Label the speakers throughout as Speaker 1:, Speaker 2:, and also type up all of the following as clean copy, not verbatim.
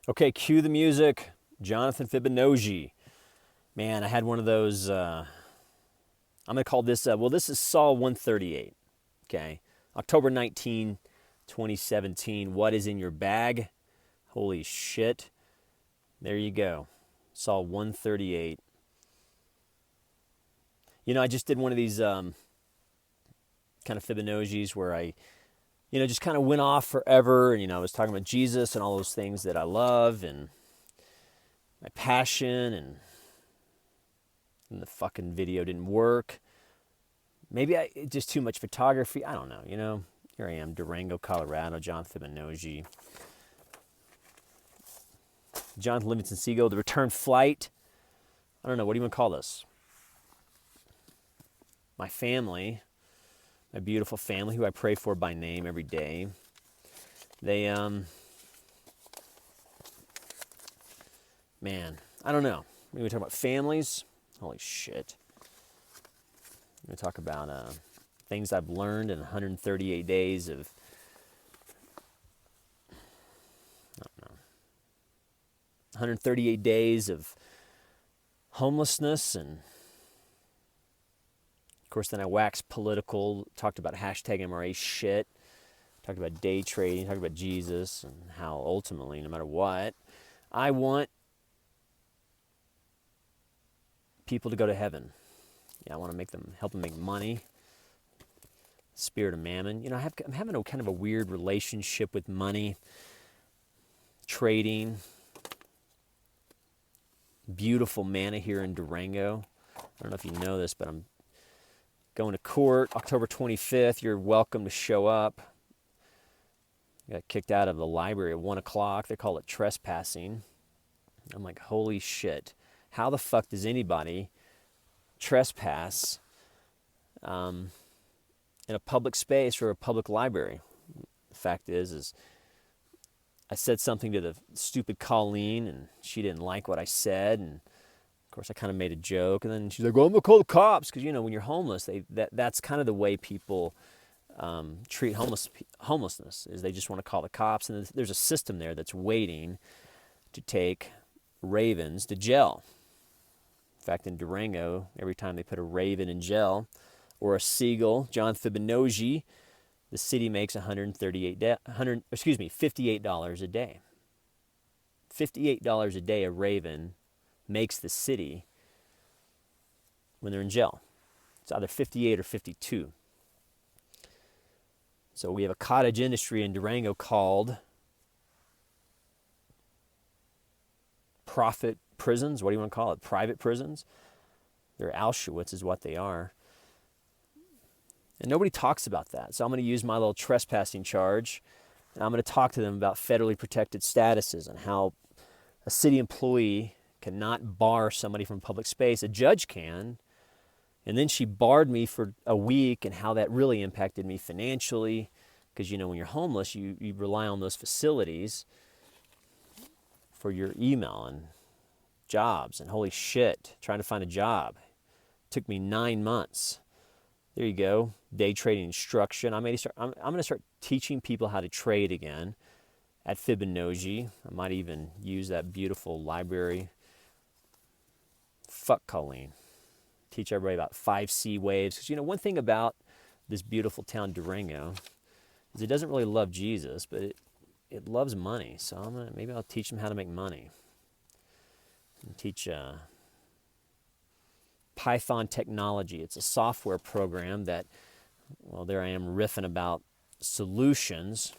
Speaker 1: Okay, cue the music. Jonathan Fibonacci. Man, I had one of those. I'm going to call this, this is Saul 138. Okay. October 19, 2017. What is in your bag? Holy shit. There you go. Saul 138. I just did one of these kind of Fibonacci's where I, just kind of went off forever. And, I was talking about Jesus and all those things that I love and my passion, and the fucking video didn't work. Maybe just too much photography. I don't know. Here I am, Durango, Colorado, John Fibonacci. Jonathan Livingston Seagull, the return flight. I don't know, what do you want to call this? My family, my beautiful family, who I pray for by name every day. They, man, I don't know. Maybe we talk about families. Holy shit. We talk about things I've learned in 138 days of, 138 days of homelessness. And of course, then I waxed political, talked about hashtag MRA shit, talked about day trading, talked about Jesus, and how ultimately, no matter what, I want people to go to heaven. I want to help them make money. Spirit of mammon. I'm having a kind of a weird relationship with money, trading. Beautiful manna here in Durango. I don't know if you know this, but I'm going to court October 25th. You're welcome to show up. I got kicked out of the library at 1 o'clock. They call it trespassing. I'm like, holy shit. How the fuck does anybody trespass in a public space or a public library? The fact is I said something to the stupid Colleen, and she didn't like what I said, and of course I kind of made a joke, and then she's like, well, I'm gonna call the cops, because when you're homeless, that's kind of the way people treat homelessness, is they just want to call the cops, and there's a system there that's waiting to take ravens to jail. In fact, in Durango, every time they put a raven in jail or a seagull, John Fibonacci, the city makes $58 a day. $58 a day a raven makes the city when they're in jail. It's either 58 or 52. So we have a cottage industry in Durango called profit prisons. What do you want to call it? Private prisons. They're Auschwitz is what they are. And nobody talks about that. So I'm going to use my little trespassing charge, and I'm going to talk to them about federally protected statuses and how a city employee cannot bar somebody from public space. A judge can. And then she barred me for a week, and how that really impacted me financially, because when you're homeless, you rely on those facilities for your email and jobs, and holy shit, trying to find a job took me 9 months. There you go. Day trading instruction. I'm going to start teaching people how to trade again at Fibonacci. I might even use that beautiful library. Fuck Colleen. Teach everybody about 5C waves. Because one thing about this beautiful town Durango is it doesn't really love Jesus, but it loves money. So maybe I'll teach them how to make money. And teach Python technology. It's a software program that, well, there I am riffing about solutions.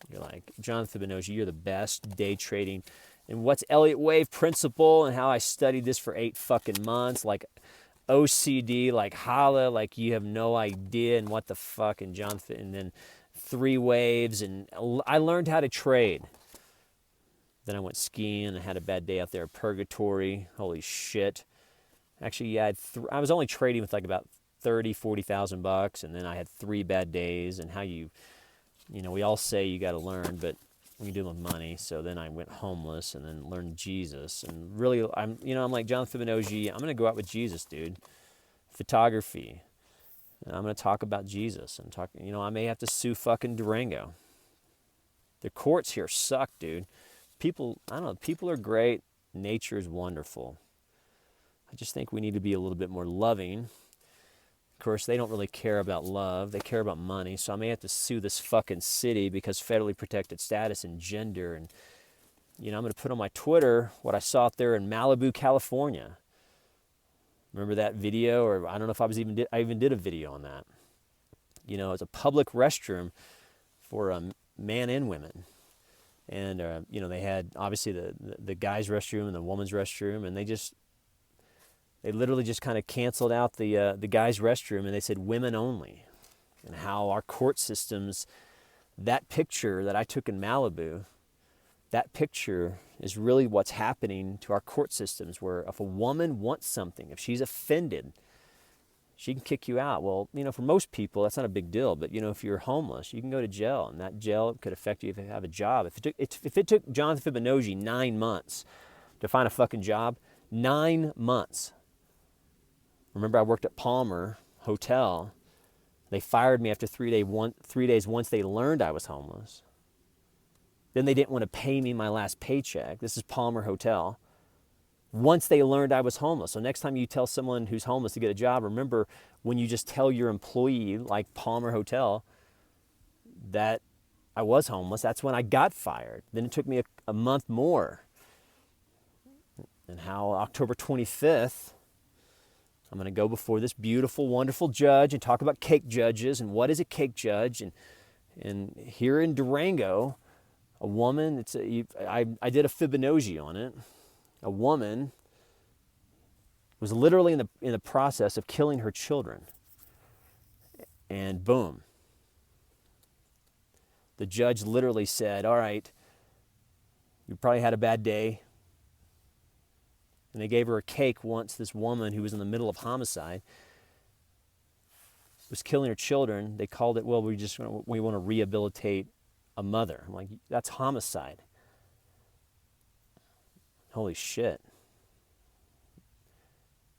Speaker 1: You're like, John Fibonacci, you're the best day trading. And what's Elliott Wave principle, and how I studied this for 8 fucking months, like OCD, like holla, like you have no idea, and what the fuck, and and then 3 waves, and I learned how to trade. Then I went skiing and had a bad day out there at Purgatory. Holy shit. Actually, yeah, I was only trading with like about 30, 40,000 bucks, and then I had 3 bad days. And how we all say you got to learn, but when you do with money. So then I went homeless, and then learned Jesus. And really, I'm like John Fibonacci. I'm gonna go out with Jesus, dude. Photography. And I'm gonna talk about Jesus and talk. I may have to sue fucking Durango. The courts here suck, dude. people, I don't know, people are great. Nature is wonderful. I just think we need to be a little bit more loving. Of course, they don't really care about love. They care about money. So I may have to sue this fucking city because federally protected status and gender. And, I'm going to put on my Twitter what I saw out there in Malibu, California. Remember that video? Or I don't know if I even did a video on that. It's a public restroom for men and women. And, they had obviously the guy's restroom and the woman's restroom. And they literally just kind of canceled out the guy's restroom, and they said women only. And how our court systems, that picture that I took in Malibu, that picture is really what's happening to our court systems, where if a woman wants something, if she's offended, she can kick you out. Well, for most people, that's not a big deal. But, if you're homeless, you can go to jail, and that jail could affect you if you have a job. If it took Jonathan Fibonacci 9 months to find a fucking job, 9 months. Remember, I worked at Palmer Hotel. They fired me after 3 days once they learned I was homeless. Then they didn't want to pay me my last paycheck. This is Palmer Hotel. Once they learned I was homeless. So next time you tell someone who's homeless to get a job, remember when you just tell your employee, like Palmer Hotel, that I was homeless, that's when I got fired. Then it took me a month more. And how October 25th, I'm going to go before this beautiful, wonderful judge and talk about cake judges and what is a cake judge. And here in Durango, a woman, I did a Fibonacci on it. A woman was literally in the process of killing her children. And boom. The judge literally said, all right, you probably had a bad day. And they gave her a cake once. This woman who was in the middle of homicide was killing her children. They called it, well, we want to rehabilitate a mother. I'm like, that's homicide. Holy shit.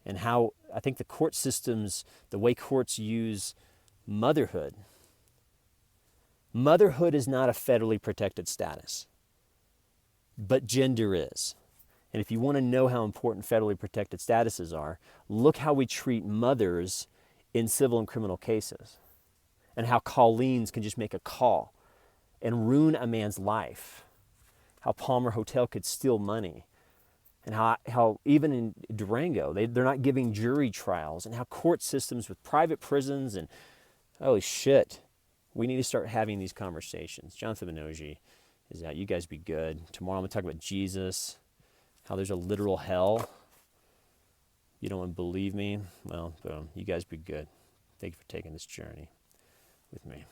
Speaker 1: And how I think the court systems, the way courts use motherhood. Motherhood is not a federally protected status, but gender is. And if you want to know how important federally protected statuses are, look how we treat mothers in civil and criminal cases. And how Colleens can just make a call and ruin a man's life. How Palmer Hotel could steal money. And how even in Durango, they're not giving jury trials. And how court systems with private prisons and holy shit. We need to start having these conversations. Jonathan Fibonacci is out. You guys be good. Tomorrow I'm going to talk about Jesus. How there's a literal hell. You don't want to believe me? Well, boom. You guys be good. Thank you for taking this journey with me.